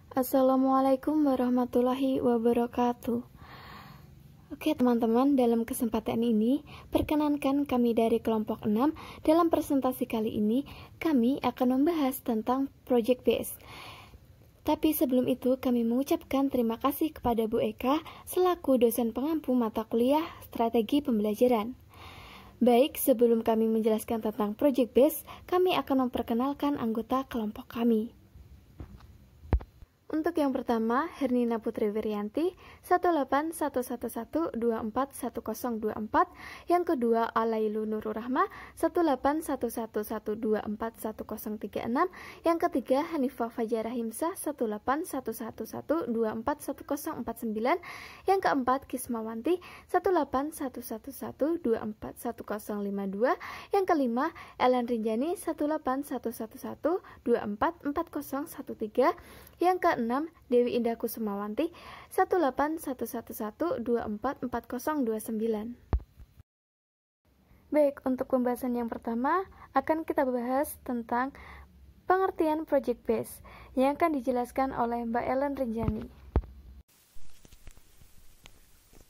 Assalamualaikum warahmatullahi wabarakatuh. Oke teman-teman, dalam kesempatan ini, perkenankan kami dari kelompok 6. Dalam presentasi kali ini, kami akan membahas tentang Project Base. Tapi sebelum itu, kami mengucapkan terima kasih kepada Bu Eka, selaku dosen pengampu mata kuliah Strategi Pembelajaran. Baik, sebelum kami menjelaskan tentang Project Base, kami akan memperkenalkan anggota kelompok kami. Untuk yang pertama, Hernina Putri Wiryanti, 18111241024. Yang kedua, Alailu Nurul Rahma, 18111241036. Yang ketiga, Hanifah Fajarah Himsah, 18111241049. Yang keempat, Kismawanti, 18111241052. Yang kelima, Ellen Rinjani, 18111244013. Yang keenam, Dewi Indah Kusemawanti, 18111244029. Baik, untuk pembahasan yang pertama, akan kita bahas tentang pengertian Project Base, yang akan dijelaskan oleh Mbak Ellen Rinjani.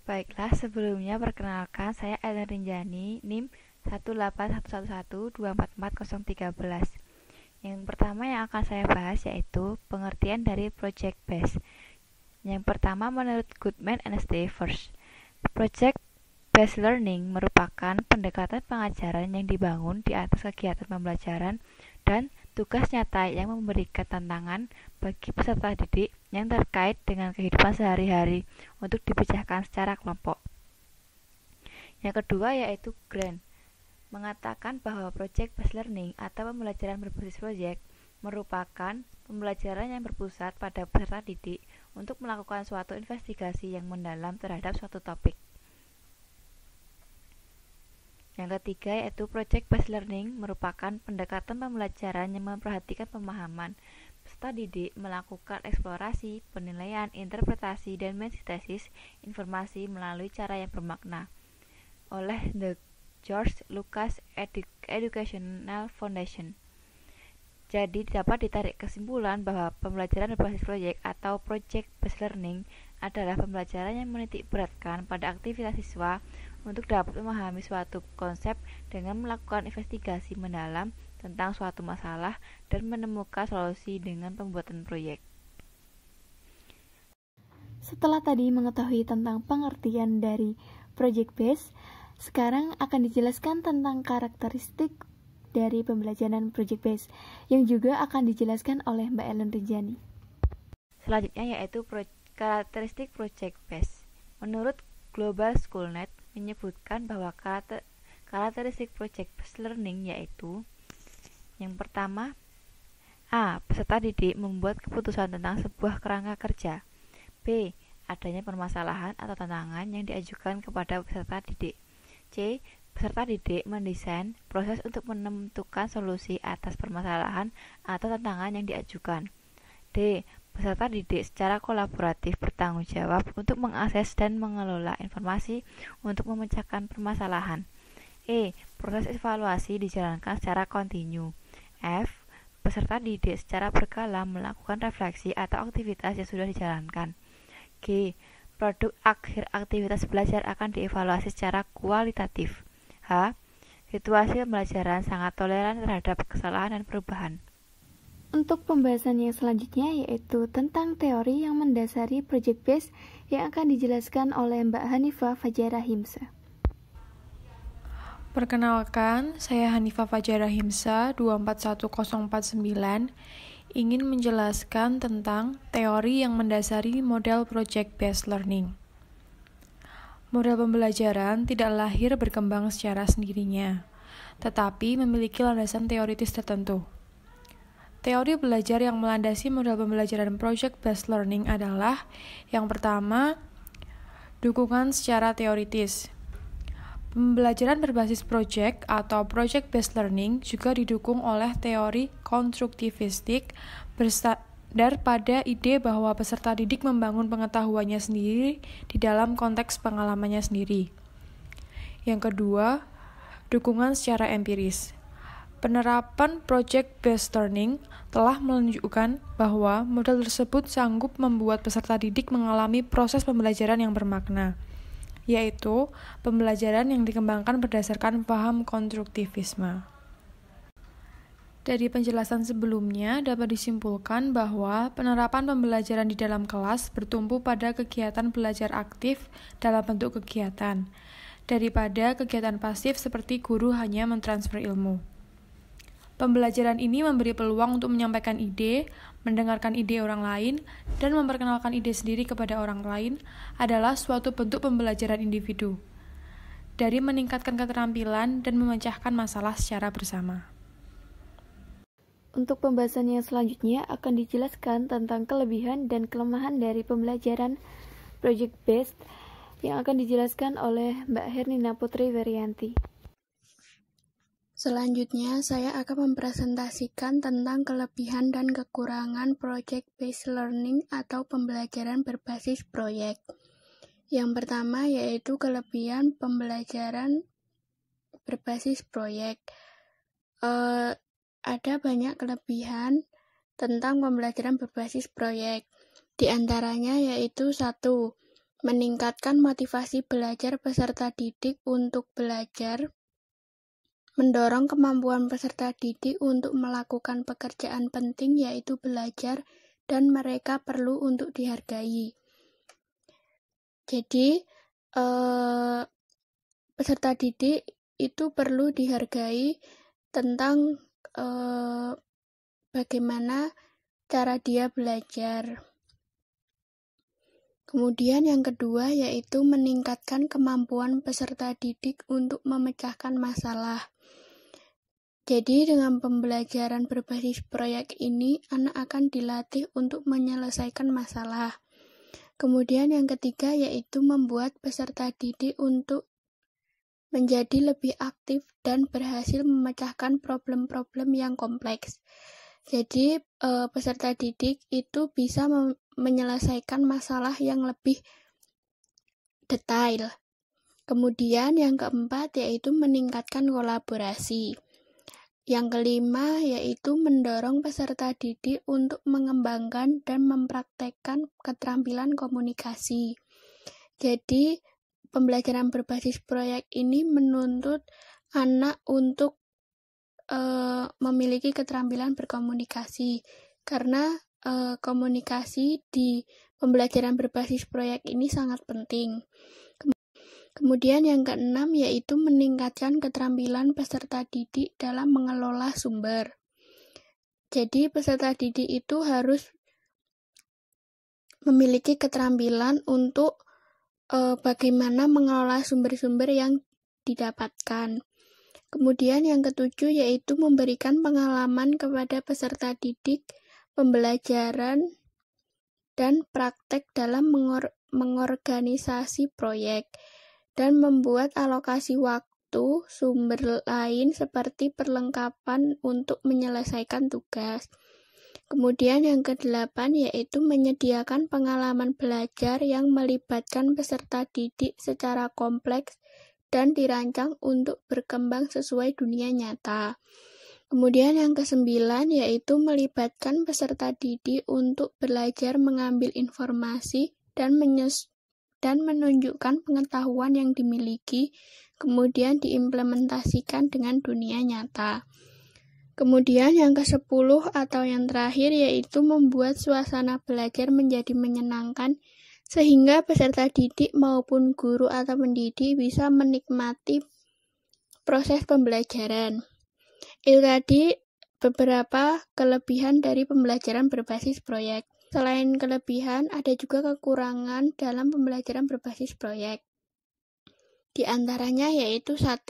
Baiklah, sebelumnya perkenalkan, saya Ellen Rinjani, NIM 18111244013. Yang pertama yang akan saya bahas yaitu pengertian dari Project Base. Yang pertama, menurut Goodman and Stevens, Project Based Learning merupakan pendekatan pengajaran yang dibangun di atas kegiatan pembelajaran dan tugas nyata yang memberikan tantangan bagi peserta didik yang terkait dengan kehidupan sehari-hari untuk dipecahkan secara kelompok. Yang kedua yaitu Grant mengatakan bahwa Project Based Learning atau pembelajaran berbasis proyek merupakan pembelajaran yang berpusat pada peserta didik untuk melakukan suatu investigasi yang mendalam terhadap suatu topik. Yang ketiga yaitu Project Based Learning merupakan pendekatan pembelajaran yang memperhatikan pemahaman. Peserta didik melakukan eksplorasi, penilaian, interpretasi, dan mensintesis informasi melalui cara yang bermakna oleh The George Lucas Educational Foundation. Jadi dapat ditarik kesimpulan bahwa pembelajaran berbasis proyek atau Project Based Learning adalah pembelajaran yang menitik beratkan pada aktivitas siswa untuk dapat memahami suatu konsep dengan melakukan investigasi mendalam tentang suatu masalah dan menemukan solusi dengan pembuatan proyek. Setelah tadi mengetahui tentang pengertian dari Project Base, sekarang akan dijelaskan tentang karakteristik dari pembelajaran Project Base yang juga akan dijelaskan oleh Mbak Ellen Rinjani. Selanjutnya yaitu karakteristik Project Base. Menurut Global Schoolnet menyebutkan bahwa karakteristik Project Based Learning yaitu yang pertama, A. Peserta didik membuat keputusan tentang sebuah kerangka kerja. B. Adanya permasalahan atau tantangan yang diajukan kepada peserta didik. C. Peserta didik mendesain proses untuk menentukan solusi atas permasalahan atau tantangan yang diajukan. D. Peserta didik secara kolaboratif bertanggung jawab untuk mengakses dan mengelola informasi untuk memecahkan permasalahan. E. Proses evaluasi dijalankan secara kontinu. F. Peserta didik secara berkala melakukan refleksi atau aktivitas yang sudah dijalankan. G. Produk akhir aktivitas belajar akan dievaluasi secara kualitatif. H. Situasi pembelajaran sangat toleran terhadap kesalahan dan perubahan. Untuk pembahasan yang selanjutnya yaitu tentang teori yang mendasari Project Base yang akan dijelaskan oleh Mbak Hanifah Fajarah Himsah. Perkenalkan, saya Hanifah Fajarah Himsah 241049 ingin menjelaskan tentang teori yang mendasari model Project Based Learning. Model pembelajaran tidak lahir berkembang secara sendirinya, tetapi memiliki landasan teoritis tertentu. Teori belajar yang melandasi model pembelajaran Project Based Learning adalah yang pertama, dukungan secara teoritis. Pembelajaran berbasis project atau project-based learning juga didukung oleh teori konstruktivistik bersandar pada ide bahwa peserta didik membangun pengetahuannya sendiri di dalam konteks pengalamannya sendiri. Yang kedua, dukungan secara empiris. Penerapan project-based learning telah menunjukkan bahwa model tersebut sanggup membuat peserta didik mengalami proses pembelajaran yang bermakna, yaitu pembelajaran yang dikembangkan berdasarkan paham konstruktivisme. Dari penjelasan sebelumnya dapat disimpulkan bahwa penerapan pembelajaran di dalam kelas bertumpu pada kegiatan belajar aktif dalam bentuk kegiatan, daripada kegiatan pasif seperti guru hanya mentransfer ilmu. Pembelajaran ini memberi peluang untuk menyampaikan ide, mendengarkan ide orang lain, dan memperkenalkan ide sendiri kepada orang lain adalah suatu bentuk pembelajaran individu, dari meningkatkan keterampilan dan memecahkan masalah secara bersama. Untuk pembahasan yang selanjutnya akan dijelaskan tentang kelebihan dan kelemahan dari pembelajaran project-based yang akan dijelaskan oleh Mbak Hernina Putri Werianti. Selanjutnya, saya akan mempresentasikan tentang kelebihan dan kekurangan project-based learning atau pembelajaran berbasis proyek. Yang pertama yaitu kelebihan pembelajaran berbasis proyek. Ada banyak kelebihan tentang pembelajaran berbasis proyek. Di antaranya yaitu 1. Meningkatkan motivasi belajar peserta didik untuk belajar, mendorong kemampuan peserta didik untuk melakukan pekerjaan penting yaitu belajar dan mereka perlu untuk dihargai. Jadi, peserta didik itu perlu dihargai tentang bagaimana cara dia belajar. Kemudian yang kedua yaitu meningkatkan kemampuan peserta didik untuk memecahkan masalah. Jadi dengan pembelajaran berbasis proyek ini, anak akan dilatih untuk menyelesaikan masalah. Kemudian yang ketiga yaitu membuat peserta didik untuk menjadi lebih aktif dan berhasil memecahkan problem-problem yang kompleks. Jadi peserta didik itu bisa menyelesaikan masalah yang lebih detail. Kemudian yang keempat yaitu meningkatkan kolaborasi. Yang kelima yaitu mendorong peserta didik untuk mengembangkan dan mempraktekkan keterampilan komunikasi. Jadi, pembelajaran berbasis proyek ini menuntut anak untuk memiliki keterampilan berkomunikasi. Karena komunikasi di pembelajaran berbasis proyek ini sangat penting. Kemudian yang keenam yaitu meningkatkan keterampilan peserta didik dalam mengelola sumber. Jadi peserta didik itu harus memiliki keterampilan untuk bagaimana mengelola sumber-sumber yang didapatkan. Kemudian yang ketujuh yaitu memberikan pengalaman kepada peserta didik, pembelajaran dan praktek dalam mengorganisasi proyek. Dan membuat alokasi waktu sumber lain seperti perlengkapan untuk menyelesaikan tugas. Kemudian yang kedelapan yaitu menyediakan pengalaman belajar yang melibatkan peserta didik secara kompleks dan dirancang untuk berkembang sesuai dunia nyata. Kemudian yang kesembilan yaitu melibatkan peserta didik untuk belajar mengambil informasi dan menunjukkan pengetahuan yang dimiliki, kemudian diimplementasikan dengan dunia nyata. Kemudian yang ke-10 atau yang terakhir yaitu membuat suasana belajar menjadi menyenangkan, sehingga peserta didik maupun guru atau pendidik bisa menikmati proses pembelajaran. Itu tadi beberapa kelebihan dari pembelajaran berbasis proyek. Selain kelebihan, ada juga kekurangan dalam pembelajaran berbasis proyek. Di antaranya yaitu 1.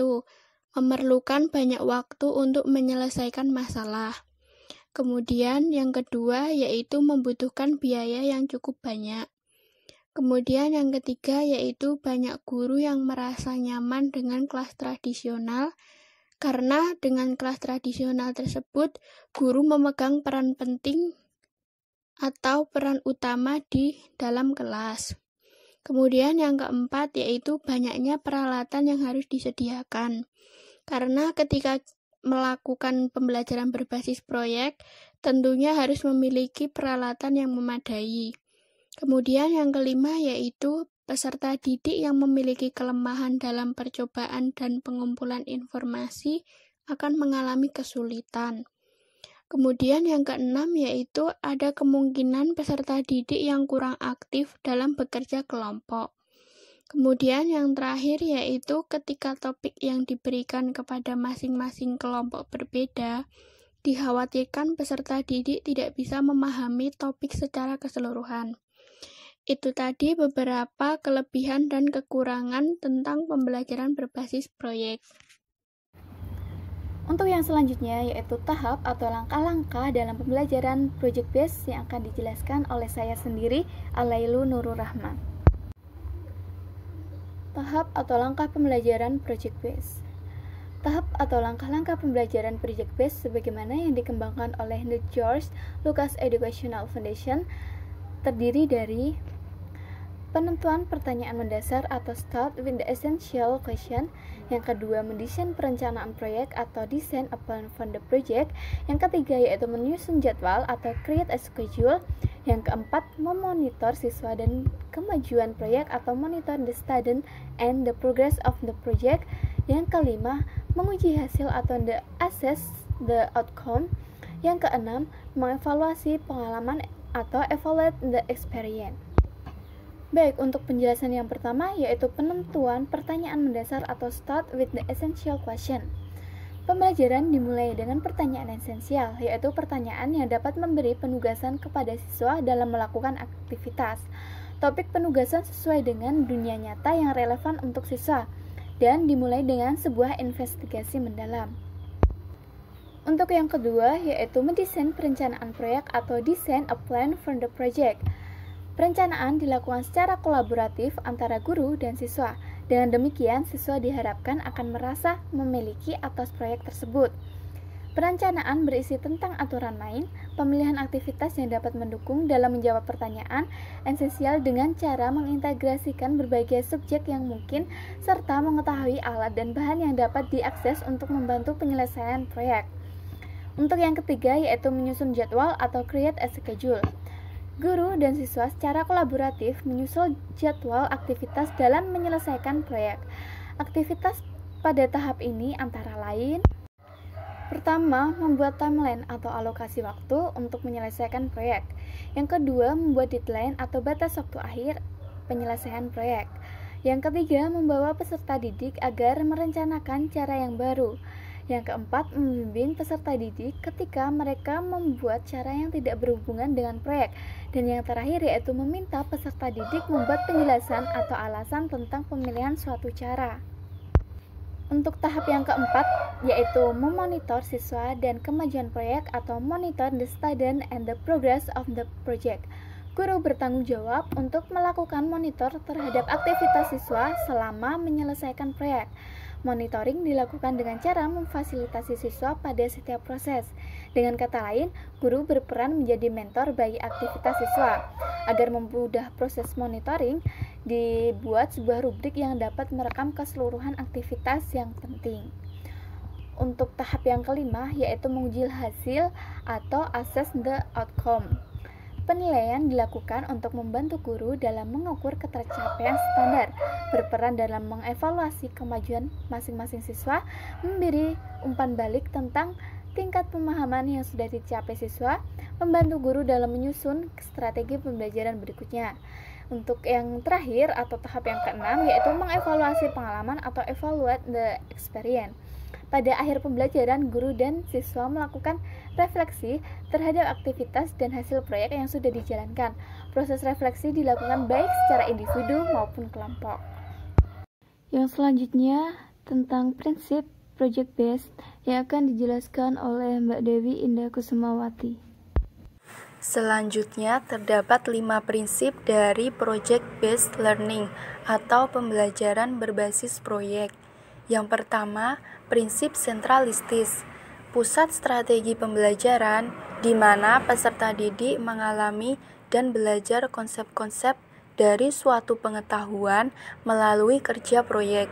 Memerlukan banyak waktu untuk menyelesaikan masalah. Kemudian yang kedua yaitu membutuhkan biaya yang cukup banyak. Kemudian yang ketiga yaitu banyak guru yang merasa nyaman dengan kelas tradisional, karena dengan kelas tradisional tersebut, guru memegang peran penting atau peran utama di dalam kelas. Kemudian yang keempat yaitu banyaknya peralatan yang harus disediakan. Karena ketika melakukan pembelajaran berbasis proyek, tentunya harus memiliki peralatan yang memadai. Kemudian yang kelima yaitu peserta didik yang memiliki kelemahan dalam percobaan dan pengumpulan informasi akan mengalami kesulitan. Kemudian yang keenam yaitu ada kemungkinan peserta didik yang kurang aktif dalam bekerja kelompok. Kemudian yang terakhir yaitu ketika topik yang diberikan kepada masing-masing kelompok berbeda, dikhawatirkan peserta didik tidak bisa memahami topik secara keseluruhan. Itu tadi beberapa kelebihan dan kekurangan tentang pembelajaran berbasis proyek. Untuk yang selanjutnya yaitu tahap atau langkah-langkah dalam pembelajaran project based yang akan dijelaskan oleh saya sendiri, Alailu Nurul Rahman. Tahap atau langkah pembelajaran project based. Tahap atau langkah-langkah pembelajaran project based sebagaimana yang dikembangkan oleh The George Lucas Educational Foundation terdiri dari penentuan pertanyaan mendasar atau start with the essential question. Yang kedua, mendesain perencanaan proyek atau design a plan for the project. Yang ketiga yaitu menyusun jadwal atau create a schedule. Yang keempat, memonitor siswa dan kemajuan proyek atau monitor the student and the progress of the project. Yang kelima, menguji hasil atau assess the outcome. Yang keenam, mengevaluasi pengalaman atau evaluate the experience. Baik, untuk penjelasan yang pertama yaitu penentuan pertanyaan mendasar atau start with the essential question. Pembelajaran dimulai dengan pertanyaan esensial, yaitu pertanyaan yang dapat memberi penugasan kepada siswa dalam melakukan aktivitas. Topik penugasan sesuai dengan dunia nyata yang relevan untuk siswa, dan dimulai dengan sebuah investigasi mendalam. Untuk yang kedua yaitu mendesain perencanaan proyek atau design a plan for the project. Perencanaan dilakukan secara kolaboratif antara guru dan siswa. Dengan demikian, siswa diharapkan akan merasa memiliki atas proyek tersebut. Perencanaan berisi tentang aturan main, pemilihan aktivitas yang dapat mendukung dalam menjawab pertanyaan esensial dengan cara mengintegrasikan berbagai subjek yang mungkin, serta mengetahui alat dan bahan yang dapat diakses untuk membantu penyelesaian proyek. Untuk yang ketiga yaitu menyusun jadwal atau create a schedule. Guru dan siswa secara kolaboratif menyusun jadwal aktivitas dalam menyelesaikan proyek. Aktivitas pada tahap ini antara lain: pertama, membuat timeline atau alokasi waktu untuk menyelesaikan proyek. Yang kedua, membuat deadline atau batas waktu akhir penyelesaian proyek. Yang ketiga, membawa peserta didik agar merencanakan cara yang baru. Yang keempat, membimbing peserta didik ketika mereka membuat cara yang tidak berhubungan dengan proyek. Dan yang terakhir yaitu meminta peserta didik membuat penjelasan atau alasan tentang pemilihan suatu cara. Untuk tahap yang keempat yaitu memonitor siswa dan kemajuan proyek atau monitor the student and the progress of the project. Guru bertanggung jawab untuk melakukan monitor terhadap aktivitas siswa selama menyelesaikan proyek. Monitoring dilakukan dengan cara memfasilitasi siswa pada setiap proses. Dengan kata lain, guru berperan menjadi mentor bagi aktivitas siswa. Agar mempermudah proses monitoring, dibuat sebuah rubrik yang dapat merekam keseluruhan aktivitas yang penting. Untuk tahap yang kelima, yaitu menguji hasil atau assess the outcome. Penilaian dilakukan untuk membantu guru dalam mengukur ketercapaian standar, berperan dalam mengevaluasi kemajuan masing-masing siswa, memberi umpan balik tentang tingkat pemahaman yang sudah dicapai siswa, membantu guru dalam menyusun strategi pembelajaran berikutnya. Untuk yang terakhir atau tahap yang keenam yaitu mengevaluasi pengalaman atau evaluate the experience. Pada akhir pembelajaran, guru dan siswa melakukan refleksi terhadap aktivitas dan hasil proyek yang sudah dijalankan. Proses refleksi dilakukan baik secara individu maupun kelompok. Yang selanjutnya tentang prinsip project based yang akan dijelaskan oleh Mbak Dewi Indah Kusumawati. Selanjutnya terdapat 5 prinsip dari project based learning atau pembelajaran berbasis proyek. Yang pertama, prinsip sentralistis, pusat strategi pembelajaran di mana peserta didik mengalami dan belajar konsep-konsep dari suatu pengetahuan melalui kerja proyek.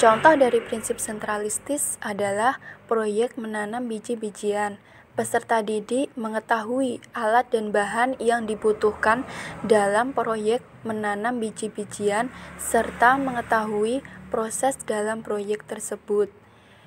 Contoh dari prinsip sentralistis adalah proyek menanam biji-bijian. Peserta didik mengetahui alat dan bahan yang dibutuhkan dalam proyek menanam biji-bijian serta mengetahui proses dalam proyek tersebut.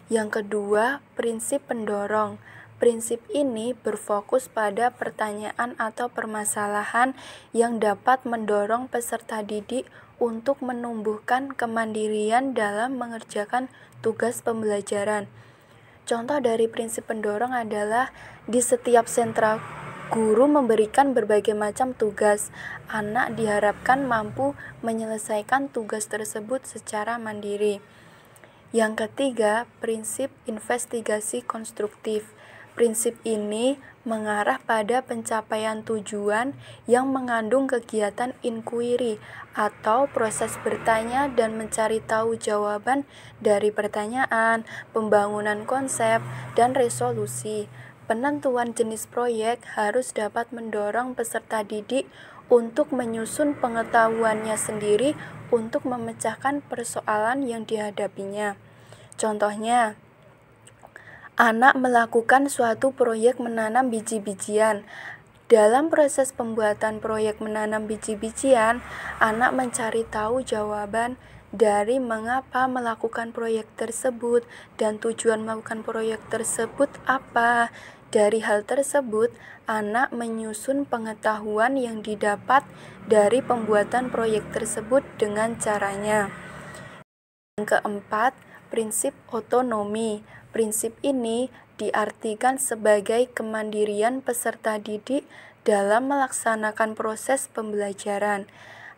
Yang kedua, prinsip pendorong. Prinsip ini berfokus pada pertanyaan atau permasalahan yang dapat mendorong peserta didik untuk menumbuhkan kemandirian dalam mengerjakan tugas pembelajaran. Contoh dari prinsip pendorong adalah di setiap sentra guru memberikan berbagai macam tugas. Anak diharapkan mampu menyelesaikan tugas tersebut secara mandiri. Yang ketiga, prinsip investigasi konstruktif. Prinsip ini mengarah pada pencapaian tujuan yang mengandung kegiatan inquiry atau proses bertanya dan mencari tahu jawaban dari pertanyaan, pembangunan konsep, dan resolusi. Penentuan jenis proyek harus dapat mendorong peserta didik untuk menyusun pengetahuannya sendiri untuk memecahkan persoalan yang dihadapinya. Contohnya, anak melakukan suatu proyek menanam biji-bijian. Dalam proses pembuatan proyek menanam biji-bijian, anak mencari tahu jawaban dari mengapa melakukan proyek tersebut dan tujuan melakukan proyek tersebut apa. Dari hal tersebut, anak menyusun pengetahuan yang didapat dari pembuatan proyek tersebut dengan caranya. Yang keempat, prinsip otonomi. Prinsip ini diartikan sebagai kemandirian peserta didik dalam melaksanakan proses pembelajaran.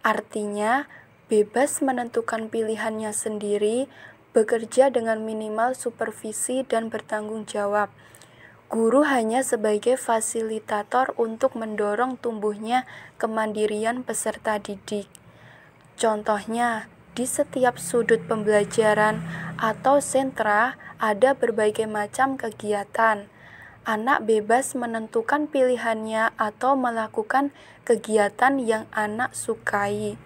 Artinya, bebas menentukan pilihannya sendiri, bekerja dengan minimal supervisi dan bertanggung jawab. Guru hanya sebagai fasilitator untuk mendorong tumbuhnya kemandirian peserta didik. Contohnya, di setiap sudut pembelajaran atau sentra ada berbagai macam kegiatan. Anak bebas menentukan pilihannya atau melakukan kegiatan yang anak sukai.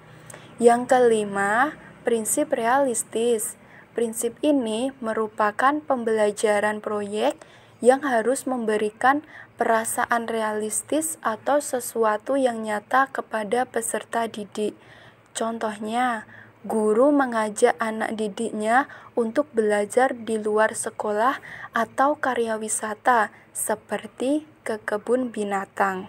Yang kelima, prinsip realistis. Prinsip ini merupakan pembelajaran proyek yang harus memberikan perasaan realistis atau sesuatu yang nyata kepada peserta didik. Contohnya, guru mengajak anak didiknya untuk belajar di luar sekolah atau karya wisata seperti ke kebun binatang.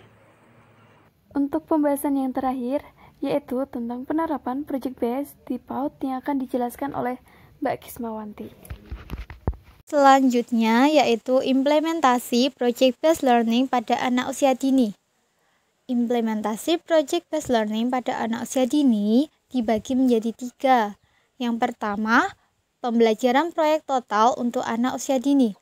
Untuk pembahasan yang terakhir, yaitu tentang penerapan Project Based di PAUD yang akan dijelaskan oleh Mbak Kismawanti. Selanjutnya yaitu implementasi Project Based Learning pada anak usia dini. Implementasi Project Based Learning pada anak usia dini dibagi menjadi 3. Yang pertama, pembelajaran proyek total untuk anak usia dini.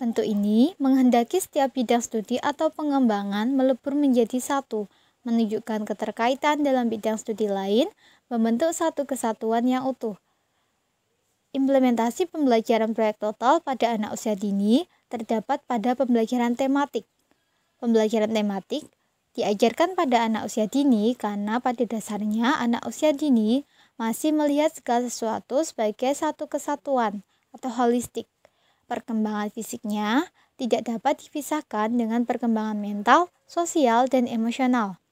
Bentuk ini menghendaki setiap bidang studi atau pengembangan melebur menjadi satu, menunjukkan keterkaitan dalam bidang studi lain, membentuk satu kesatuan yang utuh. Implementasi pembelajaran proyek total pada anak usia dini terdapat pada pembelajaran tematik. Pembelajaran tematik diajarkan pada anak usia dini karena pada dasarnya anak usia dini masih melihat segala sesuatu sebagai satu kesatuan atau holistik. Perkembangan fisiknya tidak dapat dipisahkan dengan perkembangan mental, sosial, dan emosional.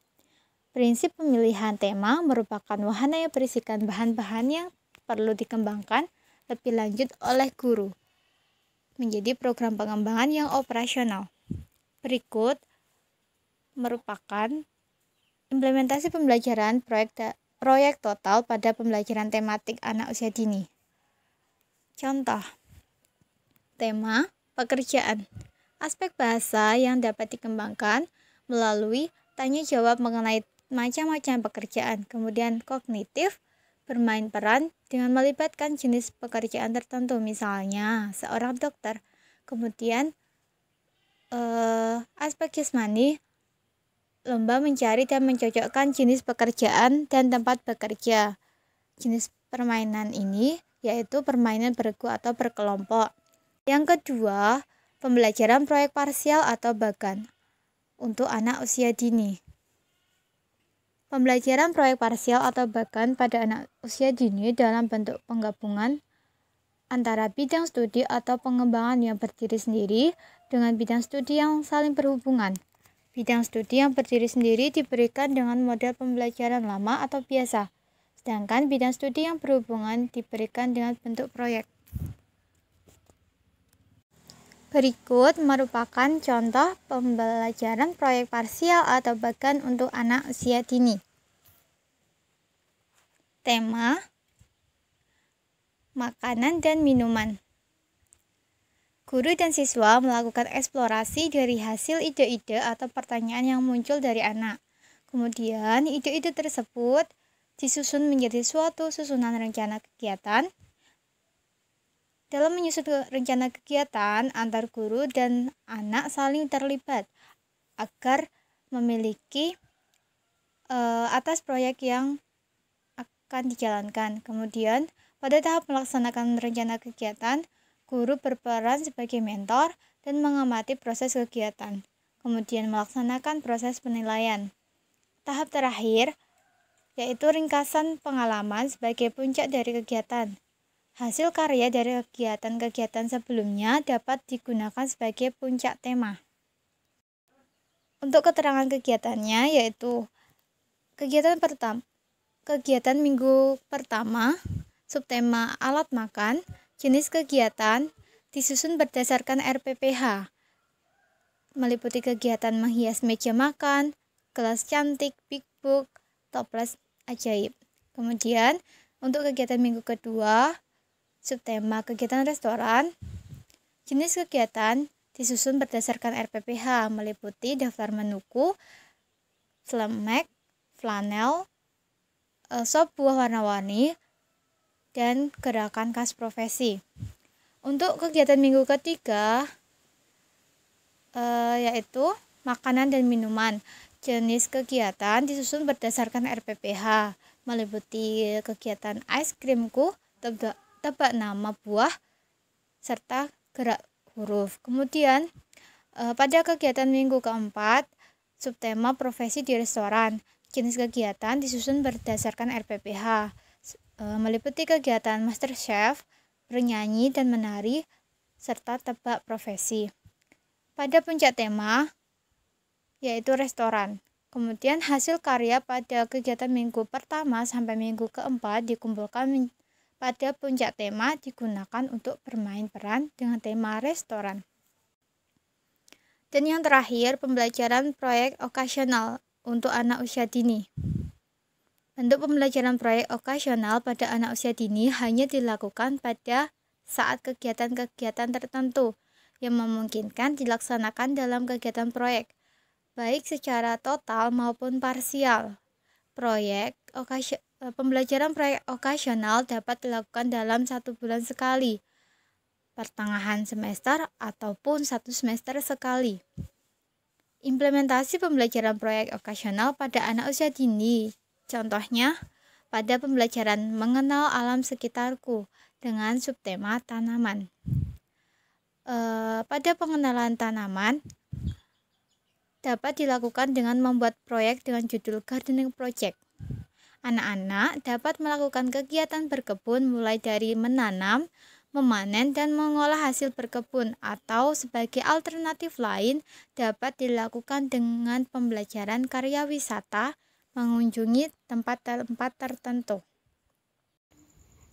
Prinsip pemilihan tema merupakan wahana yang berisikan bahan-bahan yang perlu dikembangkan lebih lanjut oleh guru menjadi program pengembangan yang operasional. Berikut merupakan implementasi pembelajaran proyek total pada pembelajaran tematik anak usia dini. Contoh, tema pekerjaan. Aspek bahasa yang dapat dikembangkan melalui tanya jawab mengenai macam-macam pekerjaan. Kemudian kognitif, bermain peran dengan melibatkan jenis pekerjaan tertentu, misalnya seorang dokter. Kemudian aspek jasmani, lomba mencari dan mencocokkan jenis pekerjaan dan tempat bekerja. Jenis permainan ini yaitu permainan bergu atau berkelompok. Yang kedua, pembelajaran proyek parsial atau bagan untuk anak usia dini. Pembelajaran proyek parsial atau bagan pada anak usia dini dalam bentuk penggabungan antara bidang studi atau pengembangan yang berdiri sendiri dengan bidang studi yang saling berhubungan. Bidang studi yang berdiri sendiri diberikan dengan model pembelajaran lama atau biasa, sedangkan bidang studi yang berhubungan diberikan dengan bentuk proyek. Berikut merupakan contoh pembelajaran proyek parsial atau bahkan untuk anak usia dini. Tema: makanan dan minuman. Guru dan siswa melakukan eksplorasi dari hasil ide-ide atau pertanyaan yang muncul dari anak. Kemudian, ide-ide tersebut disusun menjadi suatu susunan rencana kegiatan. Dalam menyusun rencana kegiatan, antar guru dan anak saling terlibat agar memiliki atas proyek yang akan dijalankan. Kemudian, pada tahap melaksanakan rencana kegiatan, guru berperan sebagai mentor dan mengamati proses kegiatan, kemudian melaksanakan proses penilaian. Tahap terakhir, yaitu ringkasan pengalaman sebagai puncak dari kegiatan. Hasil karya dari kegiatan-kegiatan sebelumnya dapat digunakan sebagai puncak tema. Untuk keterangan kegiatannya, yaitu kegiatan minggu pertama, subtema alat makan, jenis kegiatan disusun berdasarkan RPPH, meliputi kegiatan menghias meja makan, gelas cantik, big book, toples ajaib. Kemudian, untuk kegiatan minggu kedua, subtema kegiatan restoran, jenis kegiatan disusun berdasarkan RPPH, meliputi daftar menuku, selemek, flanel, sop buah warna-warni, dan gerakan khas profesi. Untuk kegiatan minggu ketiga, yaitu makanan dan minuman. Jenis kegiatan disusun berdasarkan RPPH, meliputi kegiatan es krimku, tebak nama buah, serta gerak huruf. Kemudian, pada kegiatan minggu keempat, subtema profesi di restoran. Jenis kegiatan disusun berdasarkan RPPH, meliputi kegiatan master chef, bernyanyi dan menari, serta tebak profesi. Pada puncak tema, yaitu restoran. Kemudian hasil karya pada kegiatan minggu pertama sampai minggu keempat dikumpulkan pada puncak tema, digunakan untuk bermain peran dengan tema restoran. Dan yang terakhir, pembelajaran proyek okasional untuk anak usia dini. Bentuk pembelajaran proyek okasional pada anak usia dini hanya dilakukan pada saat kegiatan-kegiatan tertentu yang memungkinkan dilaksanakan dalam kegiatan proyek, baik secara total maupun parsial. Pembelajaran proyek okasional dapat dilakukan dalam 1 bulan sekali, pertengahan semester, ataupun 1 semester sekali. Implementasi pembelajaran proyek okasional pada anak usia dini, contohnya pada pembelajaran mengenal alam sekitarku dengan subtema tanaman. Pada pengenalan tanaman dapat dilakukan dengan membuat proyek dengan judul gardening project. Anak-anak dapat melakukan kegiatan berkebun mulai dari menanam, memanen, dan mengolah hasil berkebun, atau sebagai alternatif lain dapat dilakukan dengan pembelajaran karya wisata, mengunjungi tempat-tempat tertentu.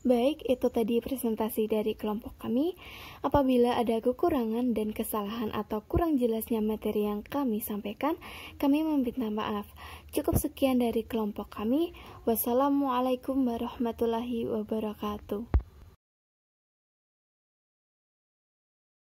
Baik, itu tadi presentasi dari kelompok kami. Apabila ada kekurangan dan kesalahan atau kurang jelasnya materi yang kami sampaikan, kami meminta maaf. Cukup sekian dari kelompok kami. Wassalamualaikum warahmatullahi wabarakatuh.